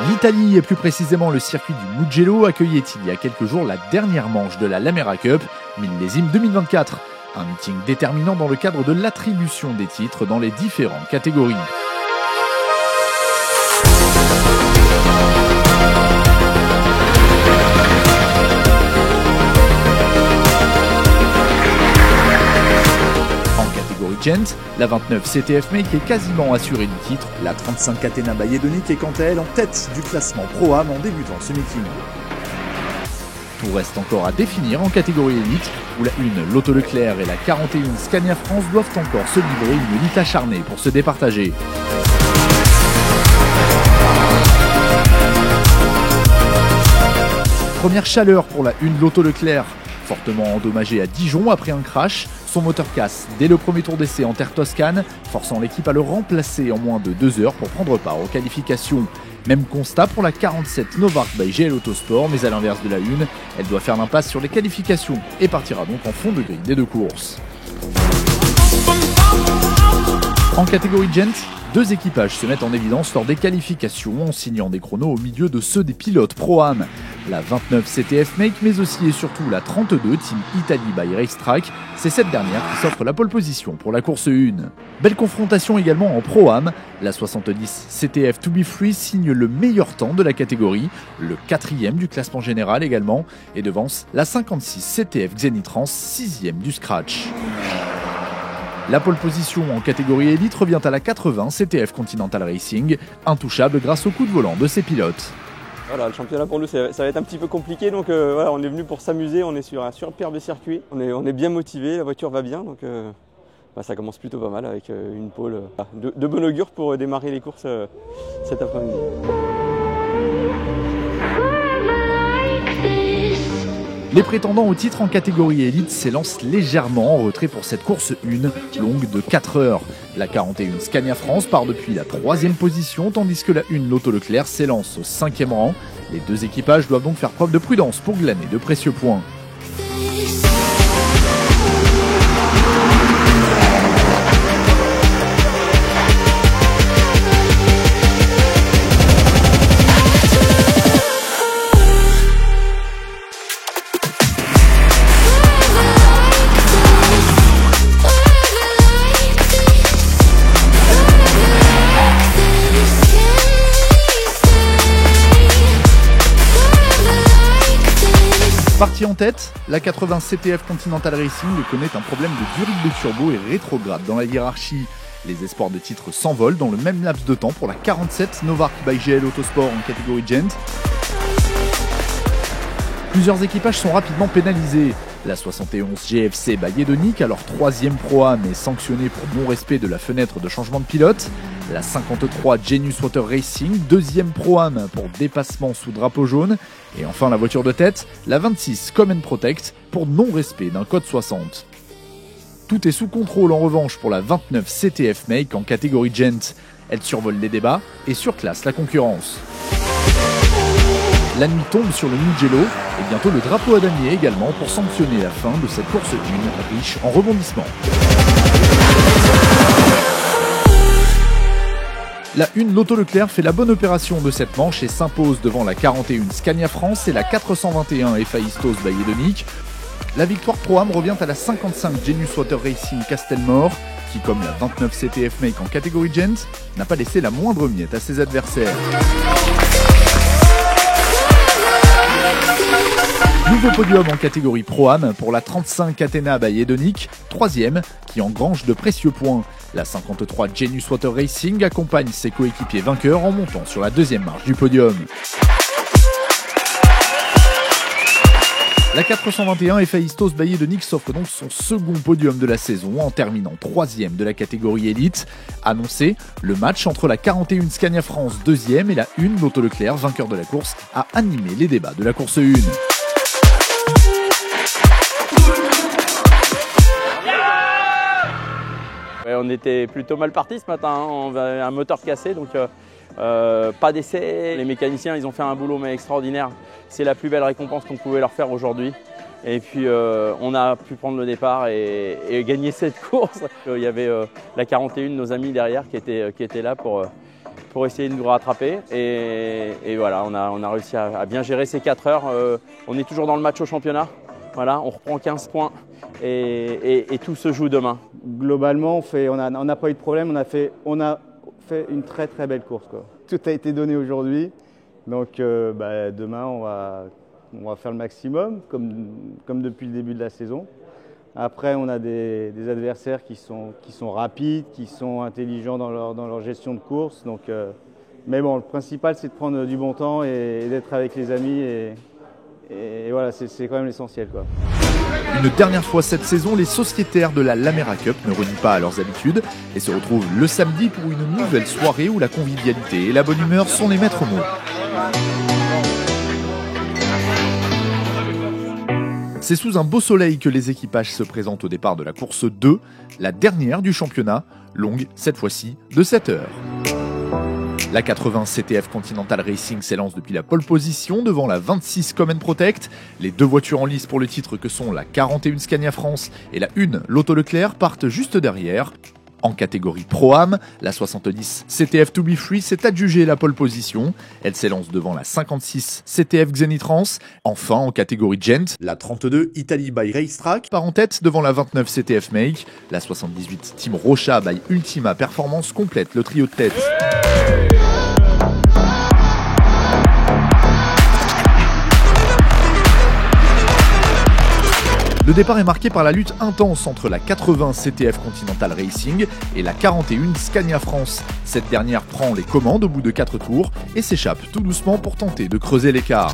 L'Italie, et plus précisément le circuit du Mugello, accueillait il y a quelques jours la dernière manche de la Lamera Cup, millésime 2024. Un meeting déterminant dans le cadre de l'attribution des titres dans les différentes catégories. Gent, la 29 CTF Make est quasiment assurée du titre. La 35 Catena Bayedonic est quant à elle en tête du classement Pro-Am en débutant ce meeting. Tout reste encore à définir en catégorie élite, où la 1 Lotto Leclerc et la 41 Scania France doivent encore se livrer une lutte acharnée pour se départager. Première chaleur pour la 1 Lotto Leclerc, fortement endommagée à Dijon après un crash. Son moteur casse dès le premier tour d'essai en terre toscane, forçant l'équipe à le remplacer en moins de 2 heures pour prendre part aux qualifications. Même constat pour la 47 Novark by GL Autosport, mais à l'inverse de la 1, elle doit faire l'impasse sur les qualifications et partira donc en fond de grille des deux courses. En catégorie Gent, 2 équipages se mettent en évidence lors des qualifications en signant des chronos au milieu de ceux des pilotes Pro-Am. La 29 CTF Make, mais aussi et surtout la 32 Team Italy by Racetrack, c'est cette dernière qui s'offre la pole position pour la course 1. Belle confrontation également en Pro-Am, la 70 CTF To Be Free signe le meilleur temps de la catégorie, le 4e du classement général également, et devance la 56 CTF Xenitrans, 6e du scratch. La pole position en catégorie élite revient à la 80 CTF Continental Racing, intouchable grâce au coup de volant de ses pilotes. Voilà, le championnat pour nous ça va être un petit peu compliqué, donc voilà, on est venu pour s'amuser, on est sur un superbe circuit, on est bien motivé, la voiture va bien, donc ça commence plutôt pas mal avec une pole de bon augure pour démarrer les courses cet après-midi. Les prétendants au titre en catégorie élite s'élancent légèrement en retrait pour cette course 1, longue de 4 heures. La 41 Scania France part depuis la 3e position, tandis que la 1 Lotto Leclerc s'élance au 5e rang. Les 2 équipages doivent donc faire preuve de prudence pour glaner de précieux points. Partie en tête, la 80 CTF Continental Racing connaît un problème de durite de turbo et rétrograde dans la hiérarchie. Les espoirs de titre s'envolent dans le même laps de temps pour la 47 Novark by GL Autosport en catégorie Gent. Plusieurs équipages sont rapidement pénalisés. La 71 GFC Bayedonic, alors 3e Pro-Am, est sanctionnée pour non-respect de la fenêtre de changement de pilote. La 53 Genius Water Racing, 2e Pro-Am pour dépassement sous drapeau jaune. Et enfin la voiture de tête, la 26 Common Protect pour non-respect d'un code 60. Tout est sous contrôle en revanche pour la 29 CTF Make en catégorie Gent. Elle survole les débats et surclasse la concurrence. La nuit tombe sur le Mugello et bientôt le drapeau à damier également pour sanctionner la fin de cette course 1 riche en rebondissements. La 1 Lotto Leclerc fait la bonne opération de cette manche et s'impose devant la 41 Scania France et la 421 Héphaïstos Bayedonic. La victoire Pro-Am revient à la 55 Genius Water Racing Castelmore, qui, comme la 29 CTF Make en catégorie Gent, n'a pas laissé la moindre miette à ses adversaires. Nouveau podium en catégorie Pro-Am pour la 35 Catena Bayedonic, 3e, qui engrange de précieux points. La 53 Genius Water Racing accompagne ses coéquipiers vainqueurs en montant sur la 2e marche du podium. La 421 Héphaïstos Bayedonic s'offre donc son second podium de la saison en terminant 3e de la catégorie élite. Annoncé, le match entre la 41 Scania France 2e et la 1 Lotto Leclerc, vainqueur de la course, a animé les débats de la course 1. On était plutôt mal partis ce matin, on avait un moteur cassé, donc pas d'essai. Les mécaniciens ils ont fait un boulot mais extraordinaire, c'est la plus belle récompense qu'on pouvait leur faire aujourd'hui. Et puis on a pu prendre le départ et gagner cette course. Il y avait la 41, nos amis derrière, qui étaient là pour essayer de nous rattraper. Et voilà, on a réussi à bien gérer ces 4 heures. On est toujours dans le match au championnat. Voilà, on reprend 15 points et tout se joue demain. Globalement, on n'a pas eu de problème. On a fait une très très belle course, quoi. Tout a été donné aujourd'hui. Donc demain, on va faire le maximum, comme depuis le début de la saison. Après, on a des adversaires qui sont rapides, qui sont intelligents dans leur gestion de course. Donc, mais bon, le principal, c'est de prendre du bon temps et d'être avec les amis. Et voilà, c'est quand même l'essentiel, quoi. Une dernière fois cette saison, les sociétaires de la Lamera Cup ne renient pas à leurs habitudes et se retrouvent le samedi pour une nouvelle soirée où la convivialité et la bonne humeur sont les maîtres mots. C'est sous un beau soleil que les équipages se présentent au départ de la course 2, la dernière du championnat, longue cette fois-ci de 7 heures. La 80 CTF Continental Racing s'élance depuis la pole position devant la 26 Common Protect. Les 2 voitures en lice pour le titre que sont la 41 Scania France et la 1 Lotto Leclerc partent juste derrière. En catégorie Pro-Am, la 70 CTF To Be Free s'est adjugée la pole position. Elle s'élance devant la 56 CTF Xenitrans. Enfin, en catégorie Gent, la 32 Italy by Racetrack part en tête devant la 29 CTF Make. La 78 Team Rocha by Ultima Performance complète le trio de tête. Le départ est marqué par la lutte intense entre la 80 CTF Continental Racing et la 41 Scania France. Cette dernière prend les commandes au bout de 4 tours et s'échappe tout doucement pour tenter de creuser l'écart.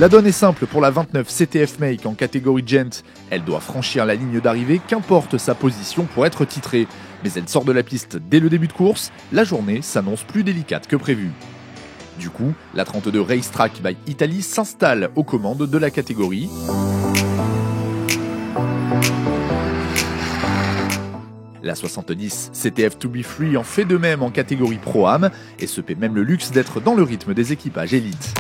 La donne est simple pour la 29 CTF Make en catégorie Gent. Elle doit franchir la ligne d'arrivée, qu'importe sa position pour être titrée. Mais elle sort de la piste dès le début de course, la journée s'annonce plus délicate que prévu. Du coup, la 32 Racetrack by Italy s'installe aux commandes de la catégorie. La 70 CTF To Be Free en fait de même en catégorie Pro-Am et se paie même le luxe d'être dans le rythme des équipages élites.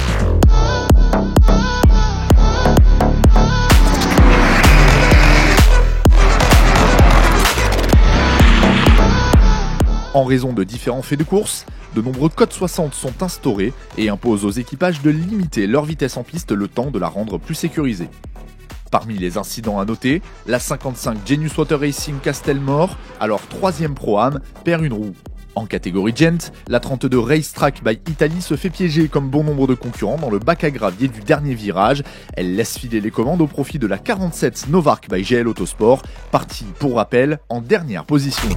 En raison de différents faits de course, de nombreux codes 60 sont instaurés et imposent aux équipages de limiter leur vitesse en piste le temps de la rendre plus sécurisée. Parmi les incidents à noter, la 55 Genius Water Racing Castelmore, alors 3e Pro-Am, perd une roue. En catégorie Gent, la 32 Racetrack by Italy se fait piéger comme bon nombre de concurrents dans le bac à gravier du dernier virage. Elle laisse filer les commandes au profit de la 47 Novark by GL Autosport, partie pour rappel en dernière position.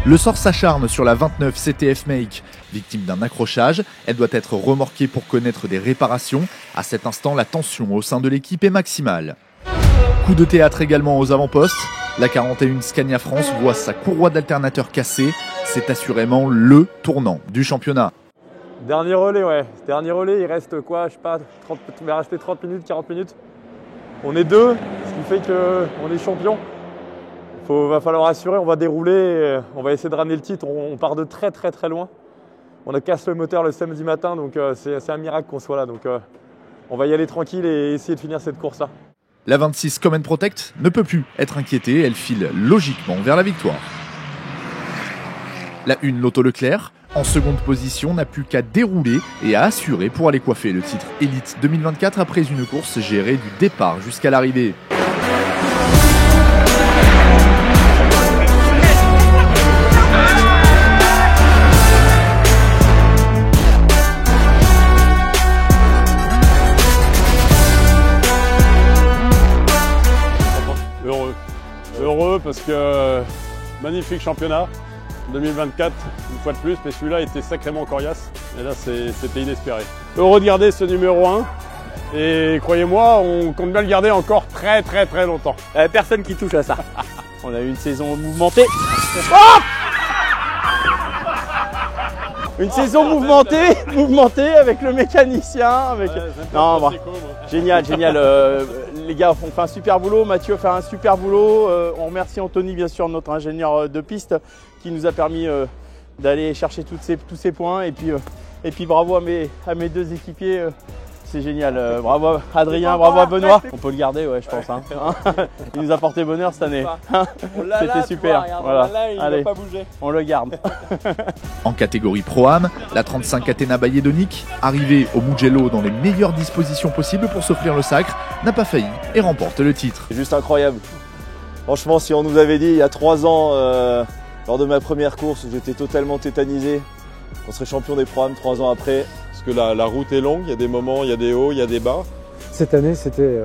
Le sort s'acharne sur la 29 CTF Make. Victime d'un accrochage, elle doit être remorquée pour connaître des réparations. À cet instant, la tension au sein de l'équipe est maximale. Coup de théâtre également aux avant-postes. La 41 Scania France voit sa courroie d'alternateur cassée. C'est assurément le tournant du championnat. Dernier relais, ouais. Dernier relais, il reste quoi, je sais pas, il va rester 30 minutes, 40 minutes. On est 2, ce qui fait qu'on est champion. Va falloir assurer, on va dérouler, on va essayer de ramener le titre. On part de très très très loin. On a cassé le moteur le samedi matin, donc c'est un miracle qu'on soit là. Donc on va y aller tranquille et essayer de finir cette course-là. La 26 Common Protect ne peut plus être inquiétée, elle file logiquement vers la victoire. La 1 Lotto Leclerc, en seconde position, n'a plus qu'à dérouler et à assurer pour aller coiffer le titre Elite 2024 après une course gérée du départ jusqu'à l'arrivée. Heureux parce que magnifique championnat 2024 une fois de plus, mais celui-là était sacrément coriace et là c'était inespéré. Heureux de garder ce numéro 1 et croyez-moi on compte bien le garder encore très très très longtemps. Personne qui touche à ça. On a eu une saison mouvementée. Oh une saison mouvementée avec le mécanicien. Avec... Non, bah, génial. Les gars ont fait un super boulot, Mathieu a fait un super boulot. On remercie Anthony, bien sûr, notre ingénieur de piste, qui nous a permis d'aller chercher tous ces points. Et puis Et puis bravo à mes deux équipiers. C'est génial, bravo à Adrien, bravo à Benoît. On peut le garder, ouais, je pense. Hein. Il nous a porté bonheur cette année. C'était super. Voilà. Allez, pas bouger. On le garde. En catégorie Pro-Am, la 35 Catena Bayedonic, arrivée au Mugello dans les meilleures dispositions possibles pour s'offrir le sacre, n'a pas failli et remporte le titre. C'est juste incroyable. Franchement, si on nous avait dit il y a 3 ans, lors de ma première course, j'étais totalement tétanisé, on serait champion des Pro-Am 3 ans après. Parce que la route est longue, il y a des moments, il y a des hauts, il y a des bas. Cette année, c'était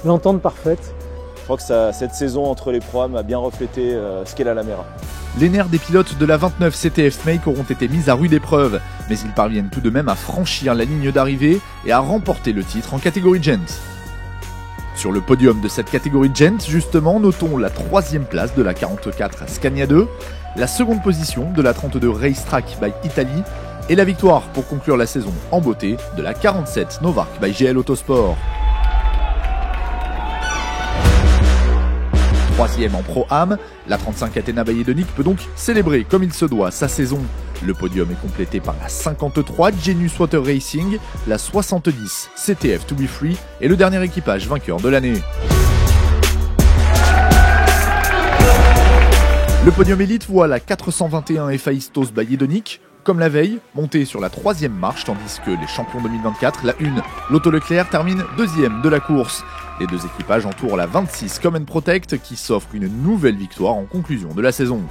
l'entente parfaite. Je crois que cette saison entre les Pro-Am a bien reflété ce qu'est la Lamera. Les nerfs des pilotes de la 29 CTF Make auront été mis à rude épreuve, mais ils parviennent tout de même à franchir la ligne d'arrivée et à remporter le titre en catégorie Gent. Sur le podium de cette catégorie Gent, justement, notons la 3e place de la 44 Scania 2, la 2e position de la 32 Racetrack by Italy, et la victoire pour conclure la saison en beauté de la 47 Novark by GL Autosport. 3e en Pro-Am, la 35 Catena Bayedonic peut donc célébrer comme il se doit sa saison. Le podium est complété par la 53 Genius Water Racing, la 70 CTF To Be Free et le dernier équipage vainqueur de l'année. Le podium élite voit la 421 Héphaïstos Bayedonic, comme la veille, montée sur la 3e marche, tandis que les champions 2024, la 1, Lotto Leclerc, termine 2e de la course. Les deux équipages entourent la 26 Common Protect qui s'offre une nouvelle victoire en conclusion de la saison.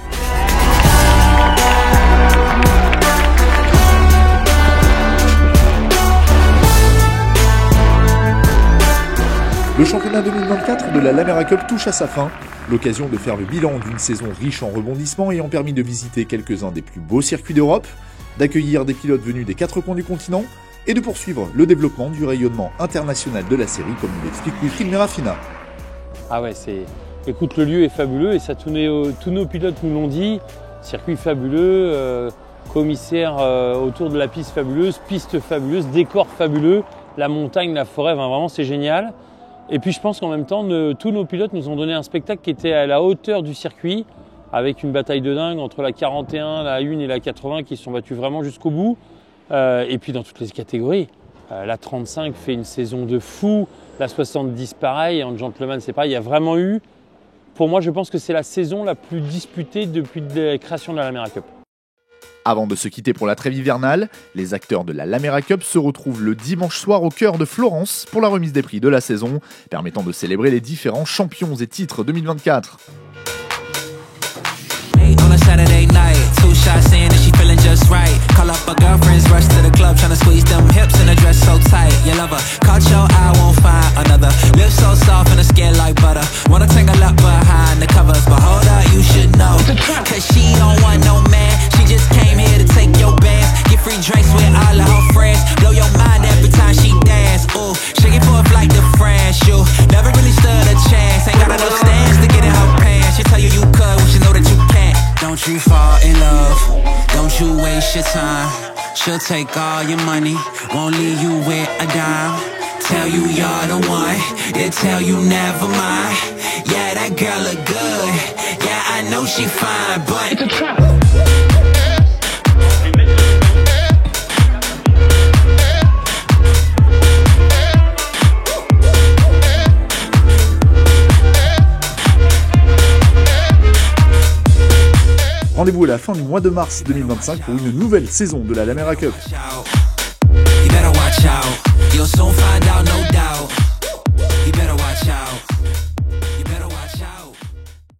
Le championnat 2024 de la Lamera Cup touche à sa fin. L'occasion de faire le bilan d'une saison riche en rebondissements ayant permis de visiter quelques-uns des plus beaux circuits d'Europe, d'accueillir des pilotes venus des 4 coins du continent et de poursuivre le développement du rayonnement international de la série, comme nous l'explique Wilfried Merafina. Ah ouais, écoute, le lieu est fabuleux et ça tous nos pilotes nous l'ont dit. Circuit fabuleux, commissaire autour de la piste fabuleuse, piste fabuleuse, décor fabuleux, la montagne, la forêt, vraiment c'est génial. Et puis je pense qu'en même temps, tous nos pilotes nous ont donné un spectacle qui était à la hauteur du circuit, avec une bataille de dingue entre la 41, la 1 et la 80 qui se sont battus vraiment jusqu'au bout. Et puis dans toutes les catégories. La 35 fait une saison de fou, la 70 pareil, en gentleman c'est pareil. Il y a vraiment eu, pour moi je pense que c'est la saison la plus disputée depuis la création de la Lamera Cup. Avant de se quitter pour la trêve hivernale, les acteurs de la Lamera Cup se retrouvent le dimanche soir au cœur de Florence pour la remise des prix de la saison, permettant de célébrer les différents champions et titres 2024. Saturday night, 2 shots in and she feeling just right. Call up her girlfriends, rush to the club, tryna squeeze them hips in a dress so tight. You love her, caught your eye, won't find another. Lips so soft and her skin like butter. Wanna take a look behind the covers, but hold up, you should know. Cause she don't want no man, she just came here to take your bath. Get free drinks with all of her friends. Blow your mind every time she dance. Ooh, shake it for a flight to France. You never really stood a chance. Ain't got enough stands to get in her pants. She tell you you could when she know that you can't. Don't you fall in love, don't you waste your time. She'll take all your money, won't leave you with a dime. Tell you you're the one, yeah, tell you never mind. Yeah, that girl look good, yeah, I know she fine, but it's a trap. Rendez-vous à la fin du mois de mars 2025 pour une nouvelle saison de la Lamera Cup. You better watch out. You'll soon find out, no doubt. You better watch out.